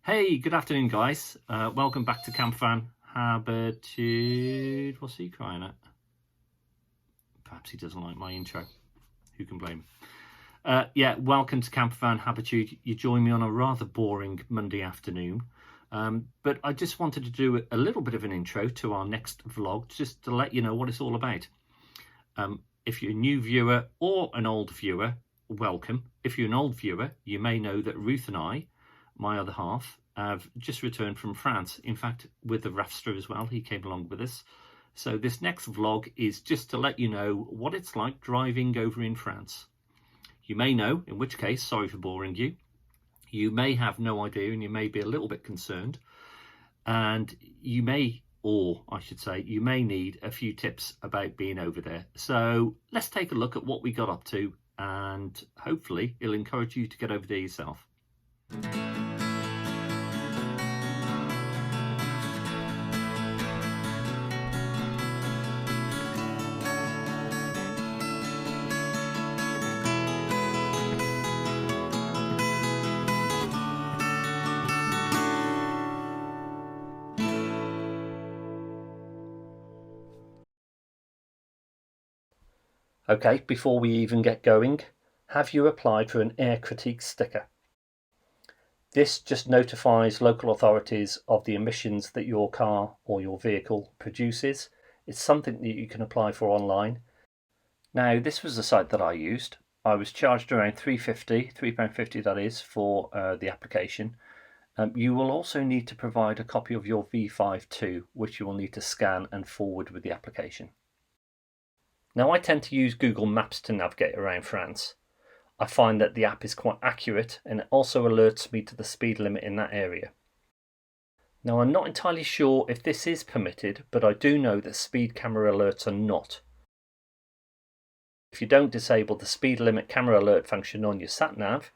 Hey, good afternoon, guys. Welcome back to Campervan Habitude. What's he crying at? Perhaps he doesn't like my intro. Who can blame him? Yeah, welcome to Campervan Habitude. You join me on a rather boring Monday afternoon. But I just wanted to do a little bit of an intro to our next vlog, just to let you know what it's all about. If you're a new viewer or an old viewer, welcome. If you're an old viewer, you may know that Ruth and I, my other half, have just returned from France. In fact, with the Rafster as well. He came along with us. So this next vlog is just to let you know what it's like driving over in France. You may know, in which case, sorry for boring you. You may have no idea and you may be a little bit concerned. And you may, or I should say, you may need a few tips about being over there. So let's take a look at what we got up to, and hopefully it'll encourage you to get over there yourself. Okay, before we even get going, have you applied for an air critique sticker? This just notifies local authorities of the emissions that your car or your vehicle produces. It's something that you can apply for online. Now, this was the site that I used. I was charged around £3.50 that is, for the application. You will also need to provide a copy of your V5 too, which you will need to scan and forward with the application. Now, I tend to use Google Maps to navigate around France. I find that the app is quite accurate and it also alerts me to the speed limit in that area. Now, I'm not entirely sure if this is permitted, but I do know that speed camera alerts are not. If you don't disable the speed limit camera alert function on your sat-nav,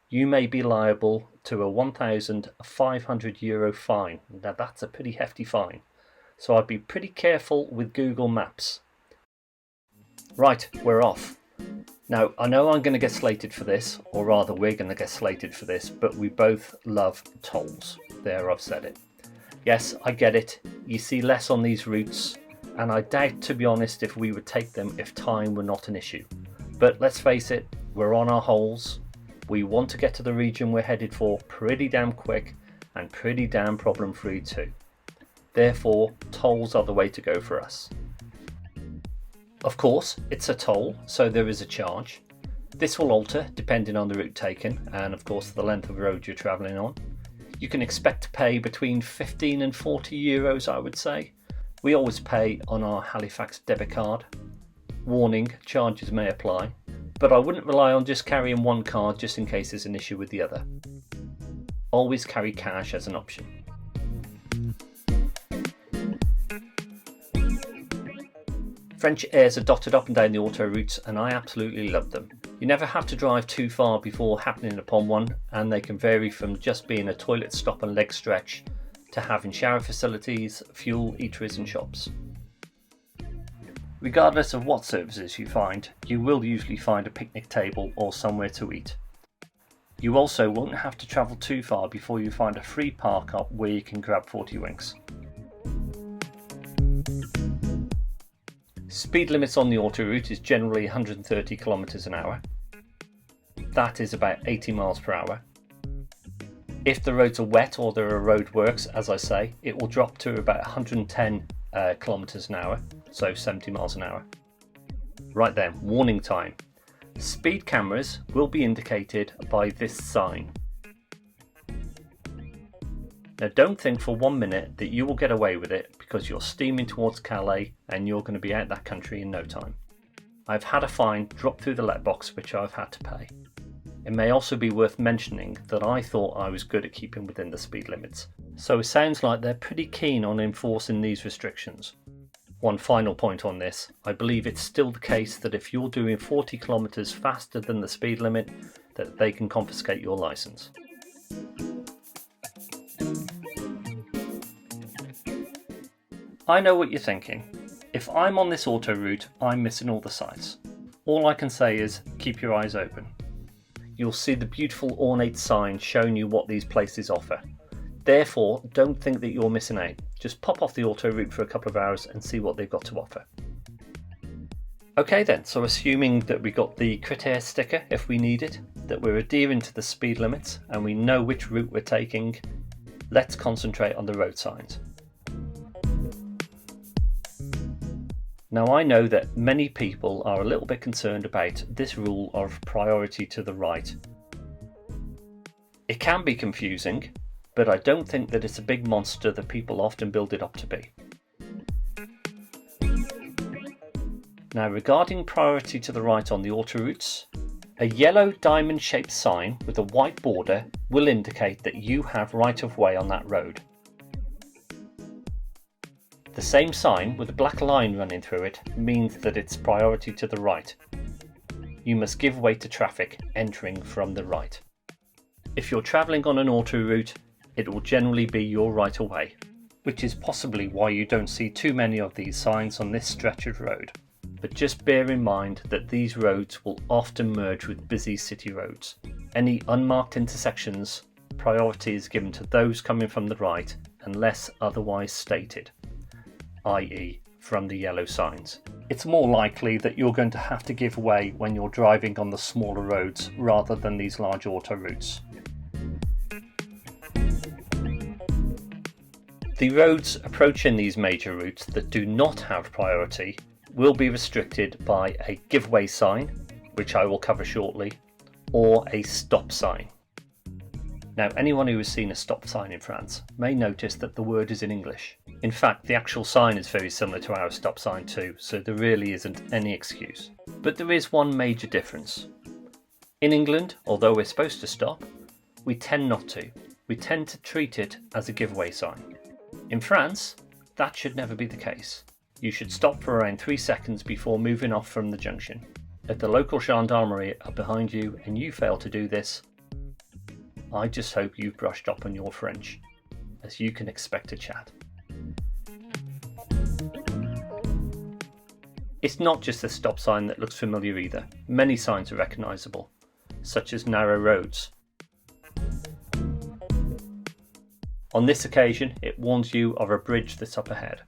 you may be liable to a €1,500 fine. Now, that's a pretty hefty fine, so I'd be pretty careful with Google Maps. Right, we're off. Now, I know I'm going to get slated for this, or rather we're going to get slated for this, but we both love tolls. There, I've said it. Yes, I get it. You see less on these routes, and I doubt, to be honest, if we would take them if time were not an issue. But let's face it, we're on our holes. We want to get to the region we're headed for pretty damn quick and pretty damn problem free too. Therefore, tolls are the way to go for us. Of course, it's a toll, so there is a charge. This will alter depending on the route taken and of course the length of road you're travelling on. You can expect to pay between 15 and 40 euros, I would say. We always pay on our Halifax debit card. Warning, charges may apply, but I wouldn't rely on just carrying one card just in case there's an issue with the other. Always carry cash as an option. French airs are dotted up and down the auto routes and I absolutely love them. You never have to drive too far before happening upon one, and they can vary from just being a toilet stop and leg stretch to having shower facilities, fuel, eateries and shops. Regardless of what services you find, you will usually find a picnic table or somewhere to eat. You also won't have to travel too far before you find a free park up where you can grab 40 winks. Speed limits on the autoroute is generally 130 kilometers an hour. That is about 80 miles per hour. If the roads are wet or there are road works, as I say, it will drop to about 110 kilometers an hour, so 70 miles an hour. Right then, warning time. Speed cameras will be indicated by this sign. Now, don't think for 1 minute that you will get away with it because you're steaming towards Calais and you're going to be out that country in no time. I've had a fine drop through the letterbox which I've had to pay. It may also be worth mentioning that I thought I was good at keeping within the speed limits, so it sounds like they're pretty keen on enforcing these restrictions. One final point on this, I believe it's still the case that if you're doing 40 kilometers faster than the speed limit, that they can confiscate your license. I know what you're thinking. If I'm on this auto route, I'm missing all the sights. All I can say is keep your eyes open. You'll see the beautiful ornate sign showing you what these places offer. Therefore, don't think that you're missing out. Just pop off the auto route for a couple of hours and see what they've got to offer. Okay then, so assuming that we got the critter sticker if we need it, that we're adhering to the speed limits and we know which route we're taking, let's concentrate on the road signs. Now I know that many people are a little bit concerned about this rule of priority to the right. It can be confusing, but I don't think that it's a big monster that people often build it up to be. Now regarding priority to the right on the autoroutes, a yellow diamond shaped sign with a white border will indicate that you have right of way on that road. The same sign with a black line running through it means that it's priority to the right. You must give way to traffic entering from the right. If you're travelling on an autoroute, it will generally be your right of way, which is possibly why you don't see too many of these signs on this stretch of road. But just bear in mind that these roads will often merge with busy city roads. Any unmarked intersections, priority is given to those coming from the right unless otherwise stated, i.e. from the yellow signs. It's more likely that you're going to have to give way when you're driving on the smaller roads rather than these large autoroutes. The roads approaching these major routes that do not have priority will be restricted by a giveaway sign, which I will cover shortly, or a stop sign. Now anyone who has seen a stop sign in France may notice that the word is in English. In fact, the actual sign is very similar to our stop sign too, so there really isn't any excuse. But there is one major difference. In England, although we're supposed to stop, we tend not to. We tend to treat it as a giveaway sign. In France, that should never be the case. You should stop for around 3 seconds before moving off from the junction. If the local gendarmerie are behind you and you fail to do this, I just hope you've brushed up on your French, as you can expect a chat. It's not just the stop sign that looks familiar either. Many signs are recognisable, such as narrow roads. On this occasion, it warns you of a bridge that's up ahead.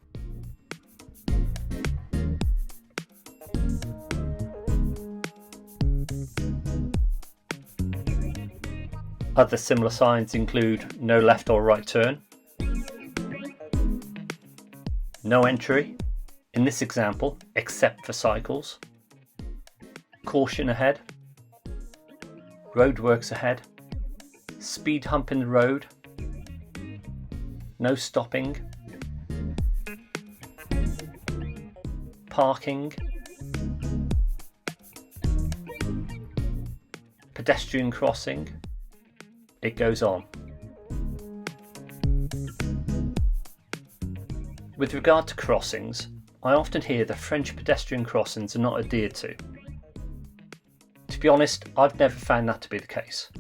Other similar signs include no left or right turn, no entry, in this example, except for cycles, caution ahead, roadworks ahead, speed hump in the road, no stopping, parking, pedestrian crossing. It goes on. With regard to crossings, I often hear that French pedestrian crossings are not adhered to. To be honest, I've never found that to be the case.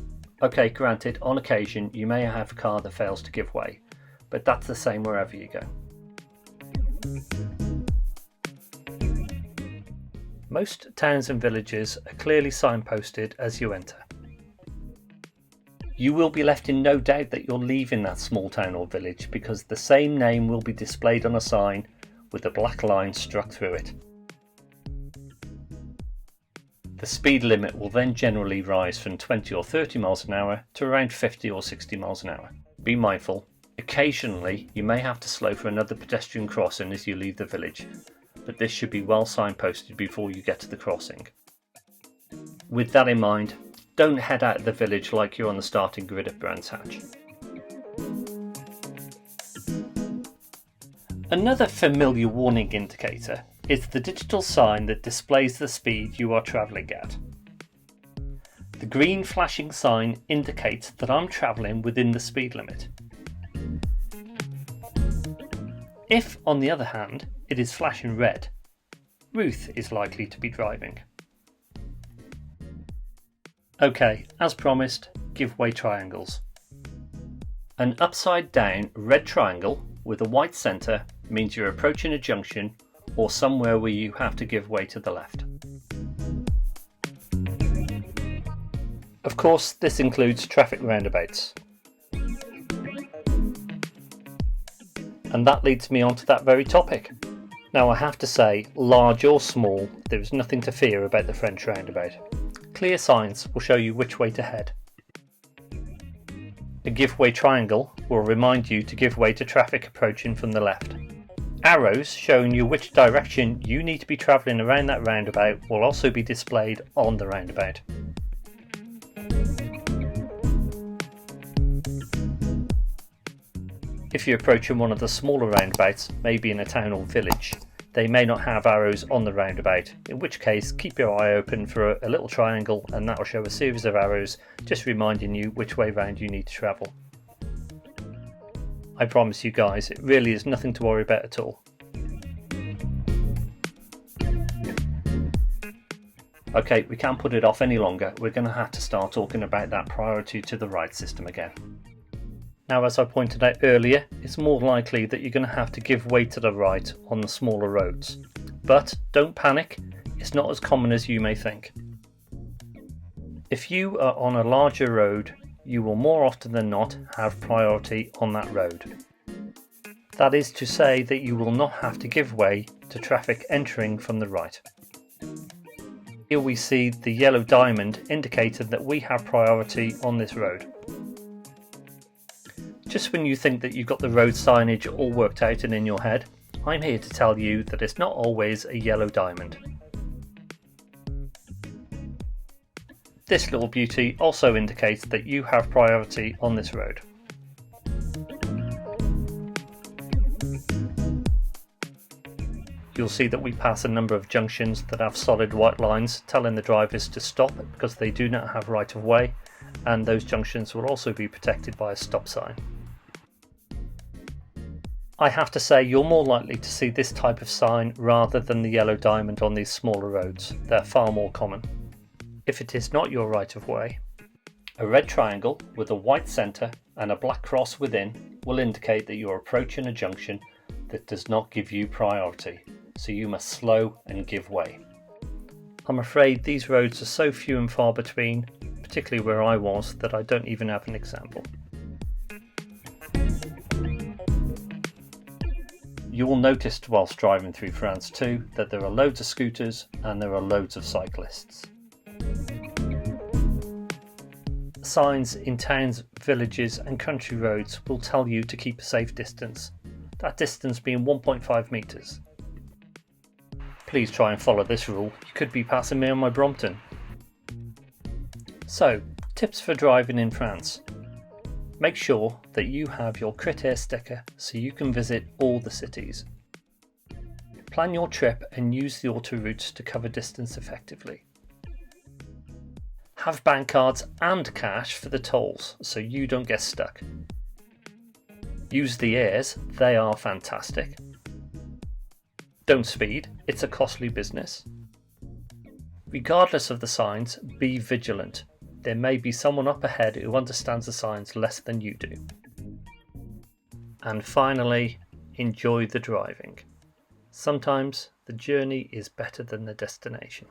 Okay, granted, on occasion you may have a car that fails to give way, but that's the same wherever you go. Most towns and villages are clearly signposted as you enter. You will be left in no doubt that you're leaving that small town or village because the same name will be displayed on a sign with a black line struck through it. The speed limit will then generally rise from 20 or 30 miles an hour to around 50 or 60 miles an hour. Be mindful, occasionally you may have to slow for another pedestrian crossing as you leave the village, but this should be well signposted before you get to the crossing. With that in mind, don't head out of the village like you're on the starting grid at Brands Hatch. Another familiar warning indicator is the digital sign that displays the speed you are travelling at. The green flashing sign indicates that I'm travelling within the speed limit. If, on the other hand, it is flashing red, Ruth is likely to be driving. Okay, as promised, giveaway triangles. An upside down red triangle with a white centre means you're approaching a junction or somewhere where you have to give way to the left. Of course, this includes traffic roundabouts. And that leads me on to that very topic. Now I have to say, large or small, there is nothing to fear about the French roundabout. Clear signs will show you which way to head. A give-way triangle will remind you to give way to traffic approaching from the left. Arrows showing you which direction you need to be travelling around that roundabout will also be displayed on the roundabout. If you're approaching one of the smaller roundabouts, maybe in a town or village, they may not have arrows on the roundabout, in which case keep your eye open for a little triangle and that will show a series of arrows just reminding you which way round you need to travel. I promise you guys, it really is nothing to worry about at all. Okay, we can't put it off any longer, we're going to have to start talking about that priority to the right system again. Now, as I pointed out earlier, it's more likely that you're going to have to give way to the right on the smaller roads. But don't panic, it's not as common as you may think. If you are on a larger road, you will more often than not have priority on that road. That is to say that you will not have to give way to traffic entering from the right. Here we see the yellow diamond indicating that we have priority on this road. Just when you think that you've got the road signage all worked out and in your head, I'm here to tell you that it's not always a yellow diamond. This little beauty also indicates that you have priority on this road. You'll see that we pass a number of junctions that have solid white lines telling the drivers to stop because they do not have right of way, and those junctions will also be protected by a stop sign. I have to say you're more likely to see this type of sign rather than the yellow diamond on these smaller roads. They're far more common. If it is not your right of way, a red triangle with a white centre and a black cross within will indicate that you're approaching a junction that does not give you priority, so you must slow and give way. I'm afraid these roads are so few and far between, particularly where I was, that I don't even have an example. You will notice whilst driving through France too that there are loads of scooters and there are loads of cyclists. Signs in towns, villages and country roads will tell you to keep a safe distance, that distance being 1.5 metres. Please try and follow this rule, you could be passing me on my Brompton. So, tips for driving in France. Make sure that you have your Critère sticker so you can visit all the cities. Plan your trip and use the autoroutes to cover distance effectively. Have bank cards and cash for the tolls so you don't get stuck. Use the airs, they are fantastic. Don't speed, it's a costly business. Regardless of the signs, be vigilant. There may be someone up ahead who understands the signs less than you do. And finally, enjoy the driving. Sometimes the journey is better than the destination.